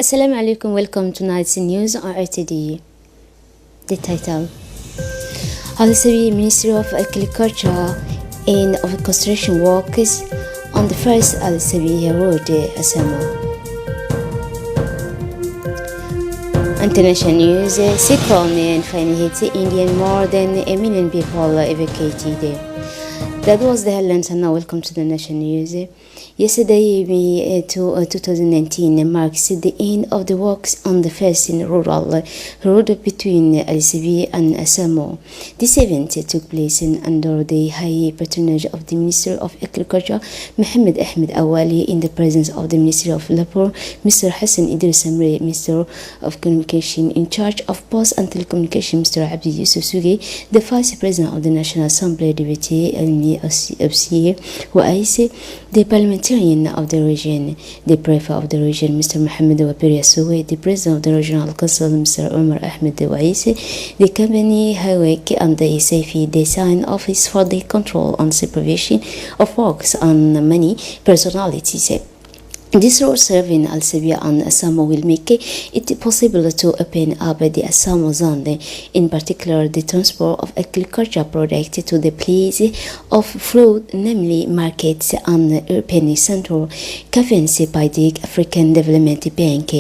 Assalamu alaikum, welcome to tonight's news on RTD. The title: Al-Sabi Ministry of Agriculture and of Construction works on the first Al-Sabi Road, Asamo. International news: cyclone finally hit India, more than a million people evacuated. That was the headlines, and now welcome to the national news. Yesterday, May 2019 marks the end of the works on the first rural road between Al-Sabi and Asamo. This event took place under the high patronage of the Minister of Agriculture, Mohammed Ahmed Awali, in the presence of the Minister of Labor, Mr. Hassan Idris Amri, Minister of Communication in charge of Post and Telecommunication, Mr. Abdi Yusuf Sugi, the Vice President of the National Assembly, Deputy Almi Absiye, who the parliamentarian of the region, the prefect of the region, Mr. Mohammed Wapiri Suwe, the president of the regional council, Mr. Omar Ahmed Waisi, the company highway and the safety design office for the control and supervision of works and many personalities. This road serving Al-Sabi and Asamo will make it possible to open up the Asamo zone, in particular the transport of agriculture products to the place of flow, namely markets and urban center, governed by the African Development Bank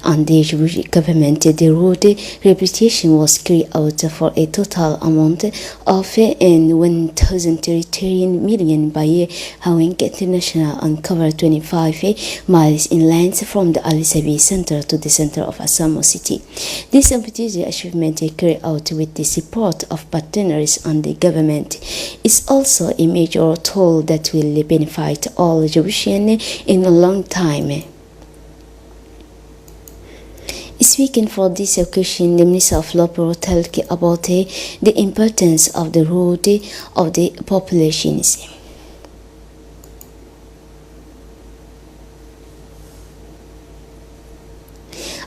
and the government. The road reputation was carried out for a total amount of 1,033 million by Hawing International and covered 25 miles inland from the Al-Sabi center to the center of Asamo city. This ambitious achievement, carried out with the support of partners and the government, is also a major tool that will benefit all Djiboutians in a long time. Speaking for this occasion, the Minister of Labor talked about the importance of the road of the populations.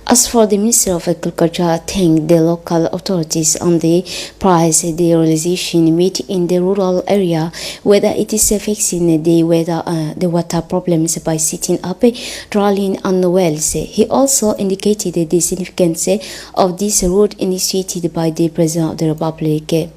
As for the Minister of Agriculture, thanked the local authorities on the price the realization made in the rural area, whether it is fixing the water problems by setting up drilling on the wells. He also indicated the significance of this road initiated by the President of the Republic.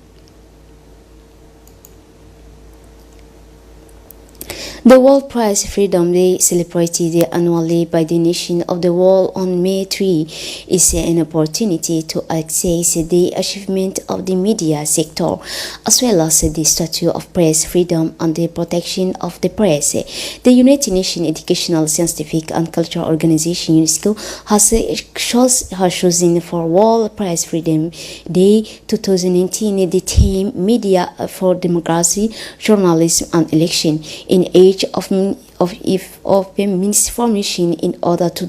The World Press Freedom Day, celebrated annually by the nation of the world on May 3, is an opportunity to access the achievement of the media sector, as well as the statute of press freedom and the protection of the press. The United Nations Educational, Scientific and Cultural Organization UNESCO has chosen for World Press Freedom Day 2019 the theme Media for Democracy, Journalism and Election in age of misinformation, in order to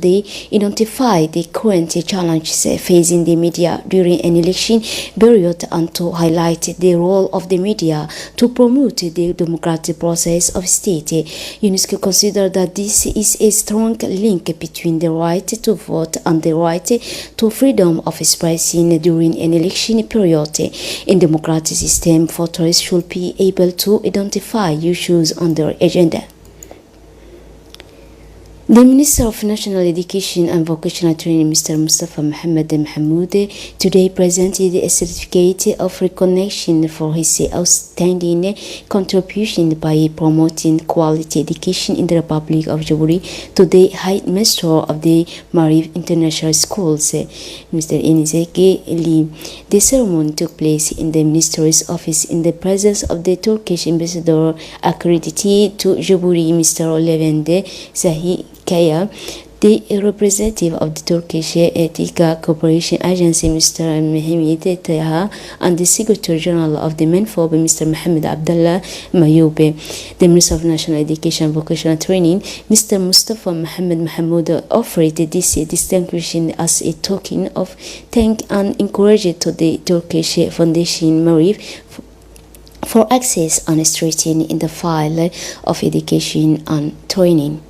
identify the current challenges facing the media during an election period and to highlight the role of the media to promote the democratic process of state. UNESCO considers that this is a strong link between the right to vote and the right to freedom of expression during an election period. In democratic system, voters should be able to identify issues on their agenda. The Minister of National Education and Vocational Training, Mr. Mustafa Mohammed Mahmoud, today presented a certificate of recognition for his outstanding contribution by promoting quality education in the Republic of Djibouti to the headmaster of the Marif International Schools, Mr. Inizeki Lee. The ceremony took place in the Minister's office in the presence of the Turkish ambassador accredited to Djibouti, Mr. Levende Zahi Kaya, the representative of the Turkish Etika Cooperation Agency, Mr. Mehmet Taha, and the Secretary General of the MENFOB, Mr. Mohammed Abdullah Mayoube. The Minister of National Education and Vocational Training, Mr. Mustafa Mohammed Mahmoud, offered this distinction as a token of thanks and encouragement to the Turkish Foundation Marif for access and strengthening in the field of education and training.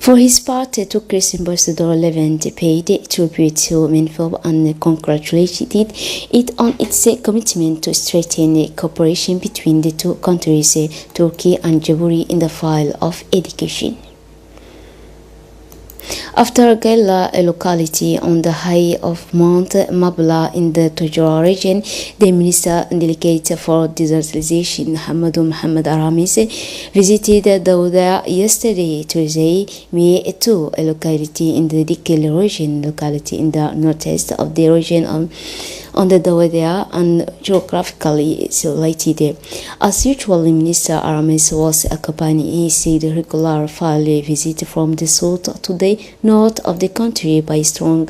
For his part, Turkish Ambassador Levent paid tribute to MENFOB and congratulated it on its commitment to strengthen cooperation between the two countries, Turkey and Djibouti, in the field of education. After Gaila, a locality on the high of Mount Mabla in the Tujra region, the Minister Delegate for Desertization, Mohammed Aramis, visited Dauda yesterday, Tuesday, May 2, a locality in the Dikil region, locality in the northeast of the region on the Dawadia and geographically isolated. As usual, Minister Aramis was accompanying his regular family visit from the south to the north of the country by strong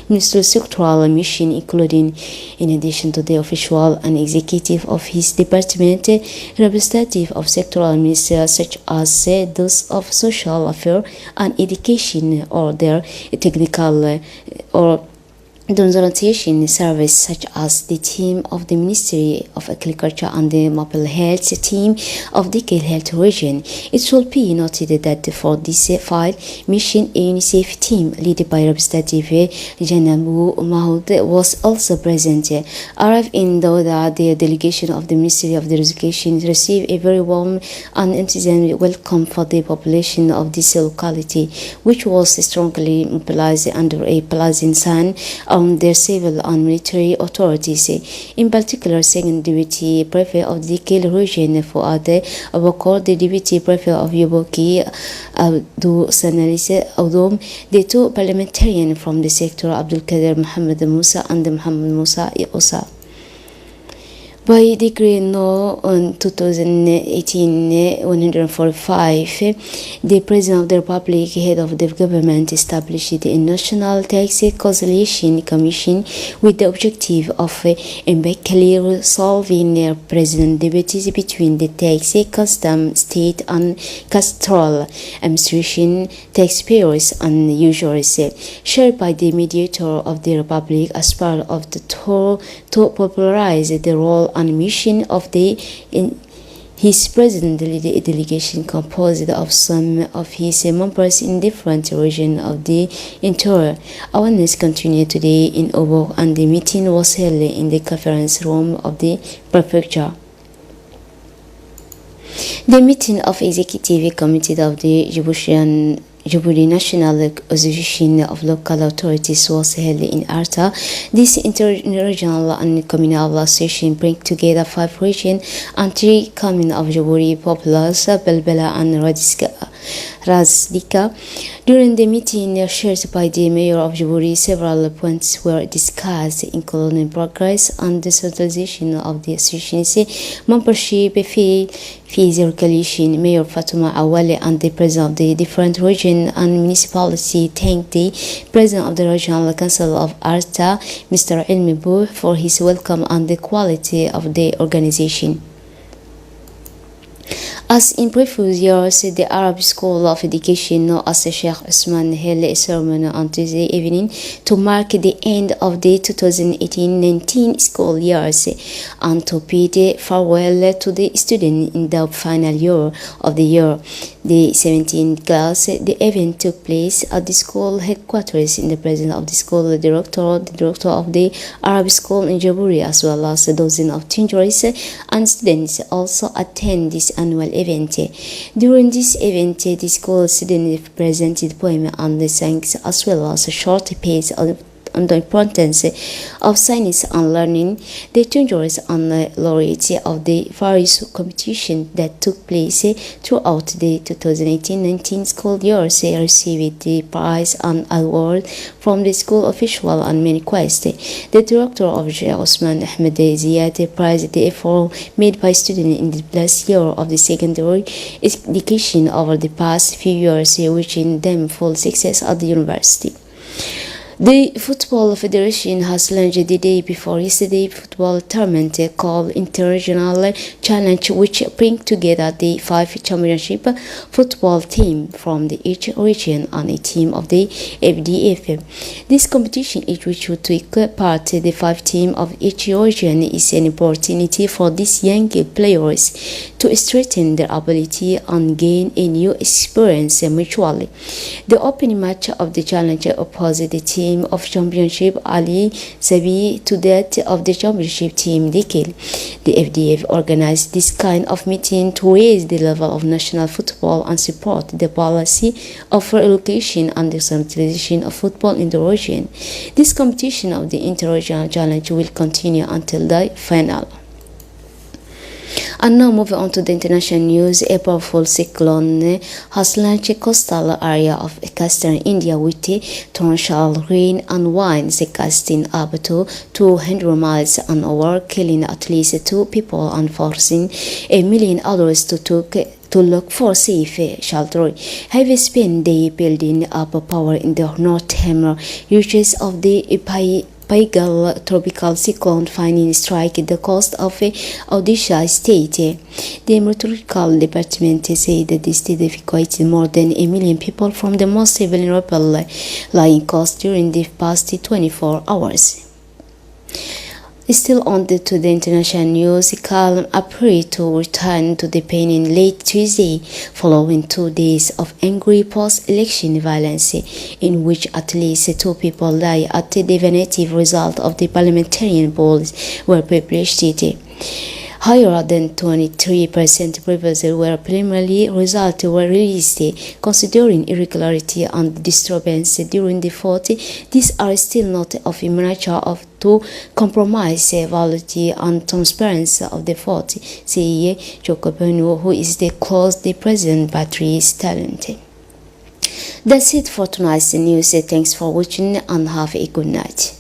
ministerial mission, including, in addition to the official and executive of his department, representative of sectoral ministers such as those of social affairs and education, or their technical or Donation service such as the team of the Ministry of Agriculture and the Mobile Health team of the Kil Health region. It should be noted that for this file mission, a UNICEF team led by Representative Janabu Mahoud was also present. Arrived in Douda, the delegation of the Ministry of Education received a very warm and enthusiastic welcome for the population of this locality, which was strongly mobilized under a pleasant sun their civil and military authorities. In particular, Second Deputy Prefect of the Kil region, Fuad Abakor, the Deputy Prefect of Yoboki, Abdu Sanalis Audom, the two parliamentarians from the sector, Abdul Kader Muhammad Musa and Muhammad Musa Osa. By Decree No. 2018-145, the President of the Republic, head of the government, established a National Tax Conciliation Commission with the objective of impeccably resolving present debates between the tax, custom, state, and castoral administration, taxpayers, and usurers, shared by the mediator of the Republic as part of the tour to popularize the role and mission of his president delegation, composed of some of his members in different regions of the interior. Awareness continued today in Obo, and the meeting was held in the conference room of the prefecture. The meeting of Executive Committee of the Djibouti National Association of Local Authorities was held in Arta. This interregional and communal association brings together 5 regions and 3 communes of Djibouti populace, Belbela and Razdika. During the meeting shared by the Mayor of Djibouti, several points were discussed, including progress and decentralization of the association, membership fees regulation. Mayor Fatuma Awale and the President of the different region and municipality thanked the President of the Regional Council of Arta, Mr. Ilmi Bou, for his welcome and the quality of the organization. As in previous years, the Arab School of Education, known as Sheikh Usman, held a ceremony on Tuesday evening to mark the end of the 2018-19 school years and to bid farewell to the students in the final year of the year. The 17th class, the event took place at the school headquarters in the presence of the school director, the director of the Arab School in Djibouti, as well as a dozen of teachers and students also attend this annual event. During this event, the school students presented poems and songs, as well as a short piece on the importance of science and learning. The teachers and laureates of the various competitions that took place throughout the 2018-19 school years received the prize and award from the school official and many requests. The director of Sheikh Osman Ahmed Ziyad praised the effort made by students in the last year of the secondary education over the past few years, wishing them full success at the university. The Football Federation has launched the day before yesterday football tournament called Interregional Challenge, which brings together the 5 championship football teams from each region and a team of the FDF. This competition, in which will take part the 5 teams of each region, is an opportunity for these young players to strengthen their ability and gain a new experience mutually. The opening match of the challenge opposed the team team of championship Ali Zabi to that of the championship team Dikil. The FDF organized this kind of meeting to raise the level of national football and support the policy of relocation and decentralization of football in the region. This competition of the Inter-Regional Challenge will continue until the final. And now moving on to the international news, a powerful cyclone has launched a coastal area of eastern India with torrential rain and winds gusting up to 200 miles an hour, killing at least 2 people and forcing 1 million others to look for safe shelter. Heavy spin day building up power in the northern reaches of the Paigal tropical cyclone finally strike the coast of Odisha state. The meteorological department said that the state evacuated more than 1 million people from the most vulnerable lying coast during the past 24 hours. Still on to the international news, calm appeared to return to the Spain in late Tuesday, following 2 days of angry post-election violence, in which at least 2 people died at the definitive result of the parliamentarian polls were published. Higher than 23% previously were preliminary results were released. Considering irregularity and disturbance during the vote, these are still not of a nature to compromise validity and transparency of the vote, said Jokopenu, who is the close the President Battery's talent. That's it for tonight's news. Thanks for watching and have a good night.